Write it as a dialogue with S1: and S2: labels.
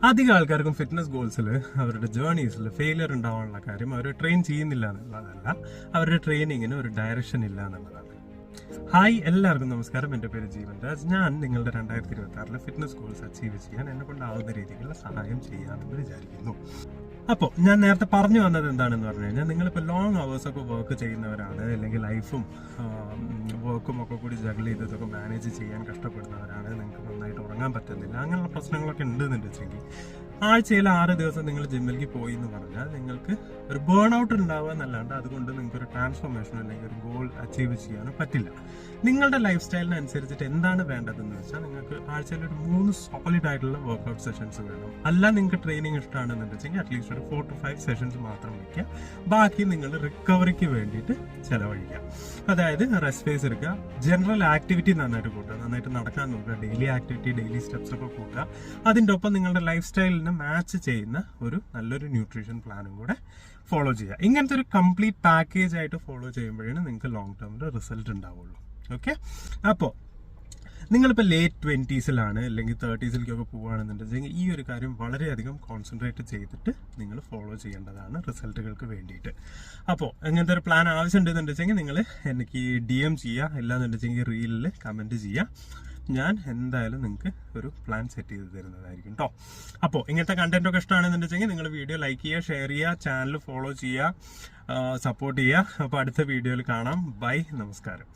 S1: അധികം ആൾക്കാർക്കും ഫിറ്റ്നസ് ഗോൾസിൽ അവരുടെ ജേർണീസിൽ ഫെയിലിയർ ഉണ്ടാവാനുള്ള കാര്യം അവർ ട്രെയിൻ ചെയ്യുന്നില്ല എന്നുള്ളതല്ല, അവരുടെ ട്രെയിനിങ്ങിന് ഒരു ഡയറക്ഷൻ ഇല്ല എന്നുള്ളതാണ്. ഹായ്, എല്ലാവർക്കും നമസ്കാരം. എൻ്റെ പേര് ജീവൻ രാജ്. ഞാൻ നിങ്ങളുടെ 2026 ഫിറ്റ്നസ് ഗോൾസ് അച്ചീവ് ചെയ്യാൻ എന്നെ കൊണ്ടാവുന്ന രീതിയിലുള്ള സഹായം ചെയ്യാമെന്ന് വിചാരിക്കുന്നു. അപ്പോൾ ഞാൻ നേരത്തെ പറഞ്ഞു വന്നത് എന്താണെന്ന് പറഞ്ഞു കഴിഞ്ഞാൽ, നിങ്ങളിപ്പോൾ ലോങ് അവേഴ്സൊക്കെ വർക്ക് ചെയ്യുന്നവരാണ്, അല്ലെങ്കിൽ ലൈഫും വർക്കും ഒക്കെ കൂടി ജഗിൾ ചെയ്തതൊക്കെ മാനേജ് ചെയ്യാൻ കഷ്ടപ്പെടുന്നവരാണ്, നിങ്ങൾക്ക് നന്നായിട്ട് ഉറങ്ങാൻ പറ്റുന്നില്ല, അങ്ങനെയുള്ള പ്രശ്നങ്ങളൊക്കെ ഉണ്ടെന്നുണ്ട് വെച്ചെങ്കിൽ ആഴ്ചയിൽ 6 ദിവസം നിങ്ങൾ ജിമ്മിലേക്ക് പോയി എന്ന് പറഞ്ഞാൽ നിങ്ങൾക്ക് ഒരു ബേൺ ഔട്ട് ഉണ്ടാവുക എന്നല്ലാണ്ട് അതുകൊണ്ട് നിങ്ങൾക്ക് ഒരു ട്രാൻസ്ഫോർമേഷനോ അല്ലെങ്കിൽ ഒരു ഗോൾ അച്ചീവ് ചെയ്യാനോ പറ്റില്ല. നിങ്ങളുടെ ലൈഫ് സ്റ്റൈലിനനുസരിച്ചിട്ട് എന്താണ് വേണ്ടതെന്ന് വെച്ചാൽ, നിങ്ങൾക്ക് ആഴ്ചയിൽ ഒരു 3 സോളിഡ് ആയിട്ടുള്ള വർക്ക്ഔട്ട് സെഷൻസ് വേണം. അല്ല നിങ്ങൾക്ക് ട്രെയിനിങ് ഇഷ്ടമാണെന്ന് വെച്ചെങ്കിൽ അറ്റ്ലീസ്റ്റ് ഒരു 4 to 5 സെഷൻസ് മാത്രം വയ്ക്കുക. ബാക്കി നിങ്ങൾ റിക്കവറിക്ക് വേണ്ടിയിട്ട് ചെലവഴിക്കുക. അതായത് റെസ്റ്റ് ഫേസ് എടുക്കുക, ജനറൽ ആക്ടിവിറ്റി നന്നായിട്ട് കൂട്ടുക, നന്നായിട്ട് നടക്കാൻ നോക്കുക, ഡെയിലി ആക്ടിവിറ്റി, ഡെയിലി സ്റ്റെപ്സ് ഒക്കെ കൂട്ടുക. അതിൻ്റെ ഒപ്പം നിങ്ങളുടെ ലൈഫ് സ്റ്റൈലിന് മാച്ച് ചെയ്യുന്ന ഒരു നല്ലൊരു ന്യൂട്രീഷൻ പ്ലാനും കൂടെ ഫോളോ ചെയ്യുക. ഇങ്ങനത്തെ ഒരു കംപ്ലീറ്റ് പാക്കേജ് ആയിട്ട് ഫോളോ ചെയ്യുമ്പോഴാണ് നിങ്ങൾക്ക് ലോങ് ടേമിൽ റിസൾട്ട് ഉണ്ടാവുള്ളൂ. ഓക്കെ, അപ്പോൾ നിങ്ങളിപ്പോൾ ലേറ്റ് 20s അല്ലെങ്കിൽ 30s പോവുകയാണെന്നുണ്ടെങ്കിൽ ഈ ഒരു കാര്യം വളരെയധികം കോൺസെൻട്രേറ്റ് ചെയ്തിട്ട് നിങ്ങൾ ഫോളോ ചെയ്യേണ്ടതാണ് റിസൾട്ടുകൾക്ക് വേണ്ടിയിട്ട്. അപ്പോൾ അങ്ങനത്തെ ഒരു പ്ലാൻ ആവശ്യമുണ്ടെന്നുണ്ടെങ്കിൽ നിങ്ങൾ എനിക്ക് DM ചെയ്യുക, ഇല്ലാന്നുണ്ടെങ്കിൽ റീലിൽ കമൻറ്റ് ചെയ്യുക. ഞാൻ എന്തായാലും നിങ്ങൾക്ക് ഒരു പ്ലാൻ സെറ്റ് ചെയ്ത് തരുന്നതായിരിക്കും കേട്ടോ. അപ്പോൾ ഇങ്ങനത്തെ കണ്ടന്റ് ഒക്കെ ഇഷ്ടമാണെന്നുണ്ടെങ്കിൽ നിങ്ങൾ വീഡിയോ ലൈക്ക് ചെയ്യുക, ഷെയർ ചെയ്യുക, ചാനൽ ഫോളോ ചെയ്യുക, സപ്പോർട്ട് ചെയ്യുക. അപ്പോൾ അടുത്ത വീഡിയോയിൽ കാണാം. ബൈ, നമസ്കാരം.